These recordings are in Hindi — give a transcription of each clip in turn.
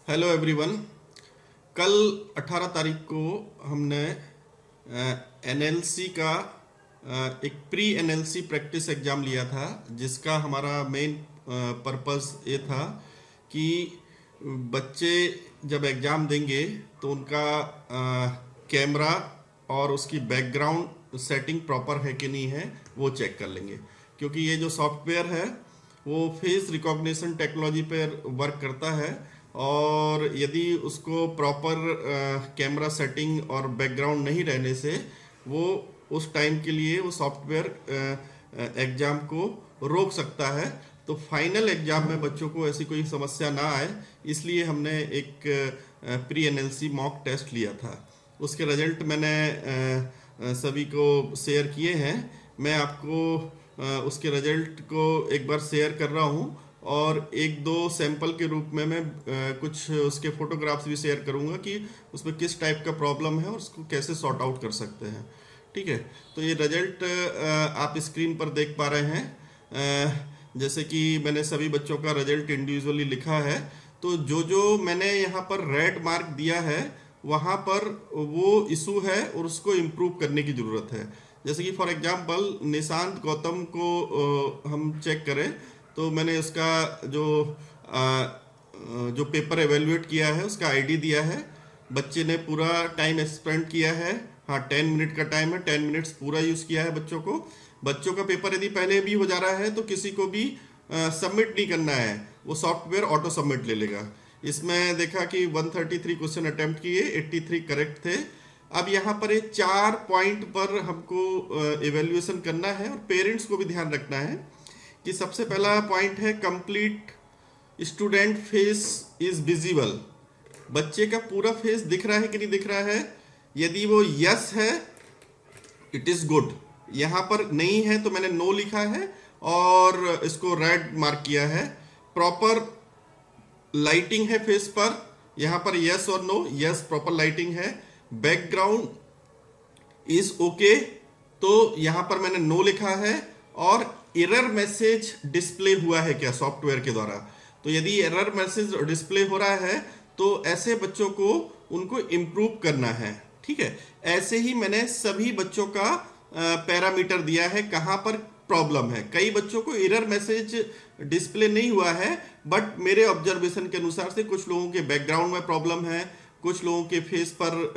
Hello everyone. कल 18 तारीख को हमने एनएलसी का एक प्री एनएलसी प्रैक्टिस एग्ज़ाम लिया था, जिसका हमारा मेन पर्पस ये था कि बच्चे जब एग्ज़ाम देंगे तो उनका कैमरा और उसकी बैकग्राउंड सेटिंग प्रॉपर है कि नहीं है वो चेक कर लेंगे। क्योंकि ये जो सॉफ्टवेयर है वो फेस रिकॉग्निशन टेक्नोलॉजी पर वर्क करता है, और यदि उसको प्रॉपर कैमरा सेटिंग और बैकग्राउंड नहीं रहने से वो उस टाइम के लिए वो सॉफ्टवेयर एग्ज़ाम को रोक सकता है। तो फाइनल एग्ज़ाम में बच्चों को ऐसी कोई समस्या ना आए, इसलिए हमने एक प्री एनएलसी मॉक टेस्ट लिया था। उसके रिजल्ट मैंने सभी को शेयर किए हैं। मैं आपको उसके रिजल्ट को एक बार शेयर कर रहा हूँ, और एक दो सैंपल के रूप में मैं कुछ उसके फोटोग्राफ्स भी शेयर करूंगा कि उसमें किस टाइप का प्रॉब्लम है और उसको कैसे सॉर्ट आउट कर सकते हैं। ठीक है, तो ये रिजल्ट आप स्क्रीन पर देख पा रहे हैं। जैसे कि मैंने सभी बच्चों का रिजल्ट इंडिविजुअली लिखा है, तो जो जो मैंने यहाँ पर रेड मार्क दिया है वहाँ पर वो इशू है और उसको इम्प्रूव करने की ज़रूरत है। जैसे कि फॉर एग्जांपल निशांत गौतम को हम चेक करें तो मैंने उसका जो पेपर एवेल्युएट किया है उसका आईडी दिया है। बच्चे ने पूरा टाइम स्पेंड किया है। हाँ, 10 मिनट का टाइम है, 10 मिनट्स पूरा यूज़ किया है बच्चों को। बच्चों का पेपर यदि पहले भी हो जा रहा है तो किसी को भी सबमिट नहीं करना है, वो सॉफ्टवेयर ऑटो सबमिट ले लेगा। इसमें देखा कि 133 क्वेश्चन अटेम्प्ट किए, 83 करेक्ट थे। अब यहाँ पर ये 4 पॉइंट पर हमको एवेल्युएशन करना है, और पेरेंट्स को भी ध्यान रखना है कि सबसे पहला पॉइंट है complete student face is visible. बच्चे का पूरा फेस दिख रहा है कि नहीं दिख रहा है। यदि वो यस है इट इज गुड, यहाँ पर नहीं है तो मैंने नो लिखा है और इसको रेड मार्क किया है। प्रॉपर लाइटिंग है फेस पर, यहाँ पर यस और नो, यस प्रॉपर लाइटिंग है। बैकग्राउंड इज ओके, तो यहाँ पर मैंने नो लिखा है। और एरर मैसेज डिस्प्ले हुआ है क्या सॉफ्टवेयर के द्वारा, तो यदि एरर मैसेज डिस्प्ले हो रहा है तो ऐसे बच्चों को उनको इम्प्रूव करना है। ठीक है, ऐसे ही मैंने सभी बच्चों का पैरामीटर दिया है कहाँ पर प्रॉब्लम है। कई बच्चों को एरर मैसेज डिस्प्ले नहीं हुआ है, बट मेरे ऑब्जर्वेशन के अनुसार से कुछ लोगों के बैकग्राउंड में प्रॉब्लम है, कुछ लोगों के फेस पर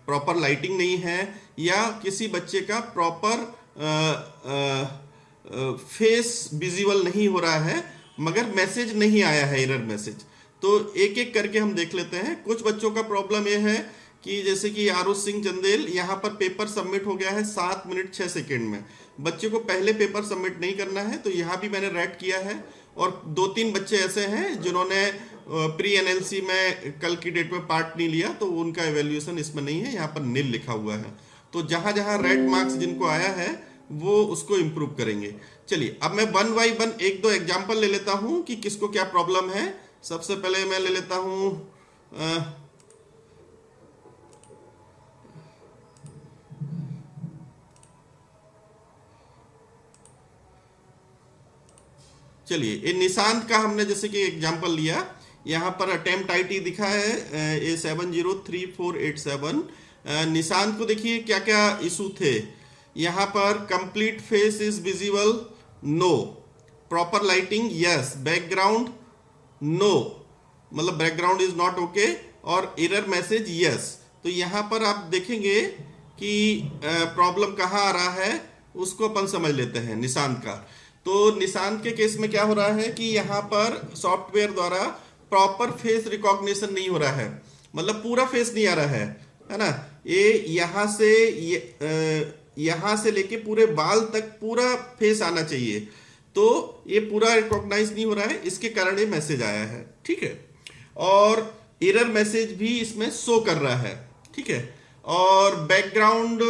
प्रॉपर लाइटिंग नहीं है, या किसी बच्चे का प्रॉपर फेस विजिबल नहीं हो रहा है मगर मैसेज नहीं आया है, एरर मैसेज। तो एक एक करके हम देख लेते हैं। कुछ बच्चों का प्रॉब्लम यह है कि जैसे कि आरुष सिंह चंदेल, यहाँ पर पेपर सबमिट हो गया है 7 मिनट 6 सेकेंड में। बच्चे को पहले पेपर सबमिट नहीं करना है, तो यहाँ भी मैंने रेड किया है। और 2-3 बच्चे ऐसे हैं जिन्होंने प्री एनएलसी में कल की डेट में पार्ट नहीं लिया, तो उनका एवेल्यूएशन इसमें नहीं है, यहाँ पर नील लिखा हुआ है। तो जहाँ जहाँ रेड मार्क्स जिनको आया है वो उसको इम्प्रूव करेंगे। चलिए अब मैं 1 बाई 1 एक दो एग्जाम्पल ले लेता हूँ कि किसको क्या प्रॉब्लम है। सबसे पहले मैं ले लेता हूँ चलिए ये निशांत का हमने जैसे कि एग्जाम्पल लिया। यहाँ पर अटेम्प्ट आईटी दिखा है A703487। निशांत को देखिए क्या क्या इशू थे। यहाँ पर complete face is visible, no. Proper lighting, yes. Background, no, मतलब बैकग्राउंड इज नॉट ओके। और एरर मैसेज, यस। तो यहाँ पर आप देखेंगे कि प्रॉब्लम कहाँ आ रहा है, उसको अपन समझ लेते हैं निशांत का। तो निशांत के केस में क्या हो रहा है कि यहाँ पर सॉफ्टवेयर द्वारा प्रॉपर फेस रिकॉग्निशन नहीं हो रहा है, मतलब पूरा फेस नहीं आ रहा है ना। ये यहाँ से लेके पूरे बाल तक पूरा फेस आना चाहिए, तो ये पूरा रिकॉग्नाइज नहीं हो रहा है, इसके कारण ये मैसेज आया है। ठीक है, और एरर मैसेज भी इसमें शो कर रहा है। ठीक है, और बैकग्राउंड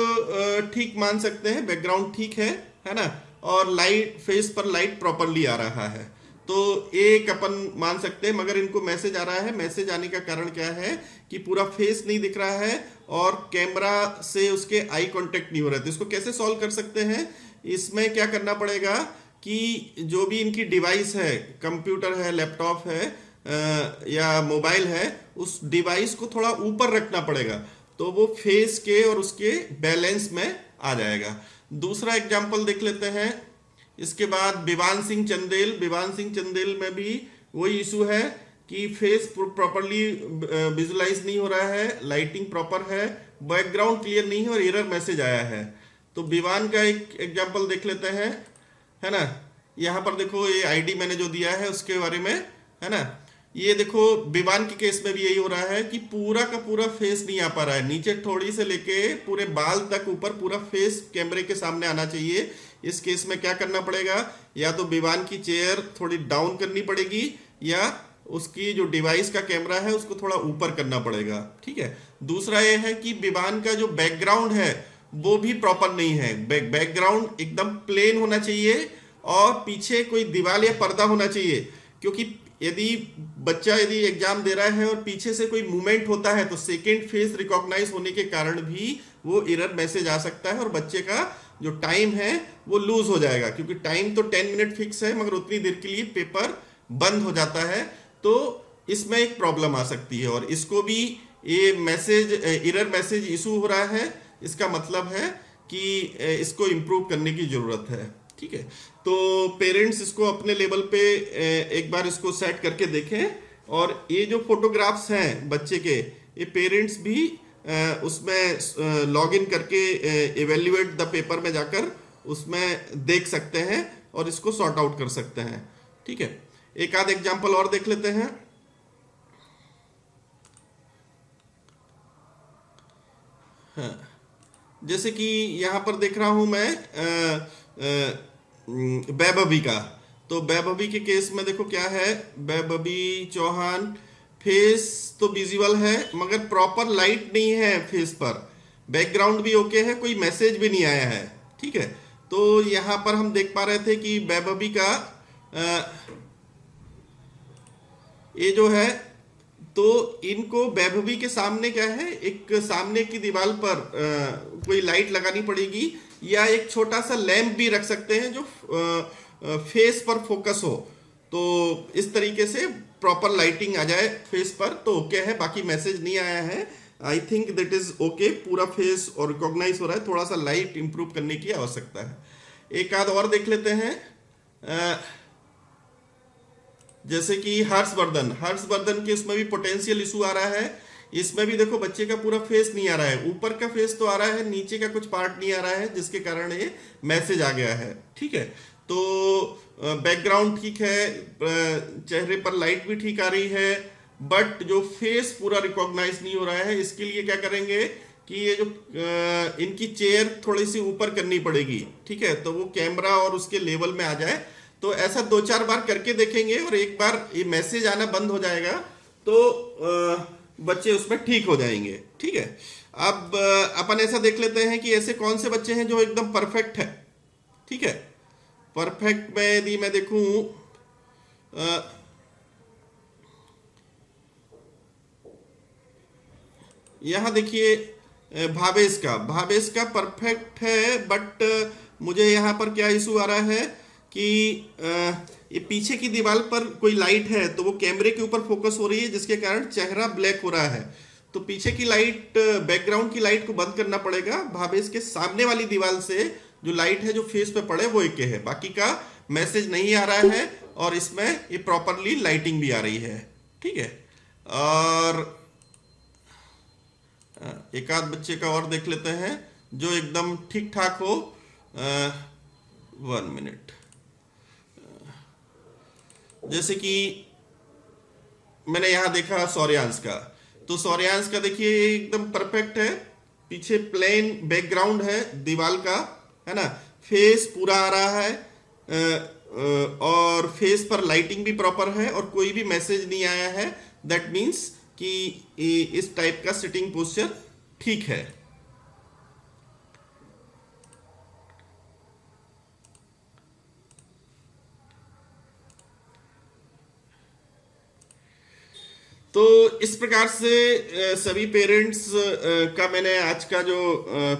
ठीक मान सकते हैं, बैकग्राउंड ठीक है ना। और लाइट, फेस पर लाइट प्रॉपरली आ रहा है, तो एक अपन मान सकते हैं। मगर इनको मैसेज आ रहा है, मैसेज आने का कारण क्या है कि पूरा फेस नहीं दिख रहा है और कैमरा से उसके आई कांटेक्ट नहीं हो रहा है। तो इसको कैसे सॉल्व कर सकते हैं, इसमें क्या करना पड़ेगा कि जो भी इनकी डिवाइस है, कंप्यूटर है, लैपटॉप है, या मोबाइल है, उस डिवाइस को थोड़ा ऊपर रखना पड़ेगा, तो वो फेस के और उसके बैलेंस में आ जाएगा। दूसरा एग्जाम्पल देख लेते हैं। इसके बाद विवान सिंह चंदेल में भी वही इशू है कि फेस प्रॉपरली विजुलाइज नहीं हो रहा है, लाइटिंग प्रॉपर है, बैकग्राउंड क्लियर नहीं है और एरर मैसेज आया है। तो विवान का एक एग्जांपल देख लेते हैं, है ना। यहाँ पर देखो ये आईडी मैंने जो दिया है उसके बारे में, है ना। ये देखो विवान के केस में भी यही हो रहा है कि पूरा का पूरा फेस नहीं आ पा रहा है, नीचे थोड़ी से लेके पूरे बाल तक ऊपर पूरा फेस कैमरे के सामने आना चाहिए। इस केस में क्या करना पड़ेगा, या तो विवान की चेयर थोड़ी डाउन करनी पड़ेगी या उसकी जो डिवाइस का कैमरा है उसको थोड़ा ऊपर करना पड़ेगा, ठीक है। दूसरा ये है कि विवान का जो बैकग्राउंड है वो भी प्रॉपर नहीं है, बैकग्राउंड एकदम प्लेन होना चाहिए और पीछे कोई दीवार या पर्दा होना चाहिए, क्योंकि यदि बच्चा यदि एग्जाम दे रहा है और पीछे से कोई मूवमेंट होता है तो सेकेंड फेस रिकॉग्नाइज होने के कारण भी वो एरर मैसेज आ सकता है और बच्चे का जो टाइम है वो लूज हो जाएगा, क्योंकि टाइम तो 10 मिनट फिक्स है मगर उतनी देर के लिए पेपर बंद हो जाता है, तो इसमें एक प्रॉब्लम आ सकती है। और इसको भी ये मैसेज एरर मैसेज इशू हो रहा है, इसका मतलब है कि इसको इम्प्रूव करने की जरूरत है, ठीक है। तो पेरेंट्स इसको अपने लेवल पे एक बार इसको सेट करके देखें, और ये जो फोटोग्राफ्स हैं बच्चे के, ये पेरेंट्स भी उसमें लॉग इन करके इवेल्युएट द पेपर में जाकर उसमें देख सकते हैं और इसको सॉर्ट आउट कर सकते हैं, ठीक है। एक आध एग्जांपल और देख लेते हैं। हाँ, जैसे कि यहाँ पर देख रहा हूं मैं वैभवी का, तो वैभवी के केस में देखो क्या है, वैभवी चौहान फेस तो विजिबल है मगर प्रॉपर लाइट नहीं है फेस पर, बैकग्राउंड भी ओके है, कोई मैसेज भी नहीं आया है, ठीक है। तो यहाँ पर हम देख पा रहे थे कि वैभवी का ये जो है, तो इनको वैभवी के सामने क्या है, एक सामने की दीवार पर कोई लाइट लगानी पड़ेगी या एक छोटा सा लैंप भी रख सकते हैं जो फेस पर फोकस हो, तो इस तरीके से प्रॉपर लाइटिंग आ जाए फेस पर तो ओके है। बाकी मैसेज नहीं आया है, I think that is okay, पूरा फेस और रिकॉग्नाइज हो रहा है, थोड़ा सा लाइट इंप्रूव करने की आवश्यकता है। एक आध और देख लेते हैं, जैसे कि हर्षवर्धन के इसमें भी पोटेंशियल इशू आ रहा है। इसमें भी देखो बच्चे का पूरा फेस नहीं आ रहा है, ऊपर का फेस तो आ रहा है, नीचे का कुछ पार्ट नहीं आ रहा है, जिसके कारण ये मैसेज आ गया है, ठीक है। तो बैकग्राउंड ठीक है, चेहरे पर लाइट भी ठीक आ रही है, बट जो फेस पूरा रिकॉग्नाइज नहीं हो रहा है, इसके लिए क्या करेंगे कि ये जो इनकी चेयर थोड़ी सी ऊपर करनी पड़ेगी, ठीक है, तो वो कैमरा और उसके लेवल में आ जाए। तो ऐसा 2-4 बार करके देखेंगे और एक बार ये मैसेज आना बंद हो जाएगा तो बच्चे उसमें ठीक हो जाएंगे, ठीक है। अब अपन ऐसा देख लेते हैं कि ऐसे कौन से बच्चे हैं जो एकदम परफेक्ट है, ठीक है। परफेक्ट में यदि मैं देखूं, यहां देखिए भावेश का परफेक्ट है, बट मुझे यहां पर क्या इशू आ रहा है कि ये पीछे की दीवार पर कोई लाइट है तो वो कैमरे के ऊपर फोकस हो रही है, जिसके कारण चेहरा ब्लैक हो रहा है। तो पीछे की लाइट, बैकग्राउंड की लाइट को बंद करना पड़ेगा। भावेश के सामने वाली दीवार से जो लाइट है जो फेस पे पड़े वो एक है, बाकी का मैसेज नहीं आ रहा है और इसमें ये प्रॉपरली लाइटिंग भी आ रही है, ठीक है। और एक आध बच्चे का और देख लेते हैं जो एकदम ठीक ठाक हो। 1 मिनट, जैसे कि मैंने यहां देखा सौर्यांश का, तो सौर्यांश का देखिए एकदम परफेक्ट है, पीछे प्लेन बैकग्राउंड है दीवार का, है ना, फेस पूरा आ रहा है और फेस पर लाइटिंग भी प्रॉपर है और कोई भी मैसेज नहीं आया है। दैट मीन्स कि इस टाइप का सिटिंग पोस्चर ठीक है। तो इस प्रकार से सभी पेरेंट्स का मैंने आज का जो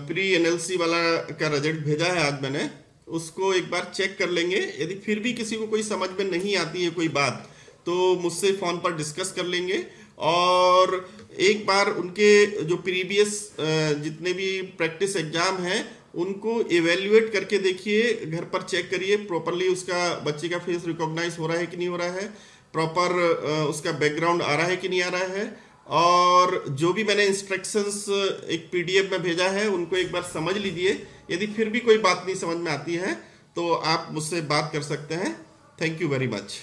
प्री एनएलसी वाला का रिजल्ट भेजा है आज मैंने, उसको एक बार चेक कर लेंगे। यदि फिर भी किसी को कोई समझ में नहीं आती है कोई बात, तो मुझसे फ़ोन पर डिस्कस कर लेंगे। और एक बार उनके जो प्रीवियस जितने भी प्रैक्टिस एग्जाम हैं उनको एवेल्युएट करके देखिए, घर पर चेक करिए प्रॉपरली उसका बच्चे का फेस रिकॉग्नाइज हो रहा है कि नहीं हो रहा है, प्रॉपर उसका बैकग्राउंड आ रहा है कि नहीं आ रहा है। और जो भी मैंने इंस्ट्रक्शंस एक पीडीएफ में भेजा है उनको एक बार समझ लीजिए। यदि फिर भी कोई बात नहीं समझ में आती है तो आप मुझसे बात कर सकते हैं। Thank you very much.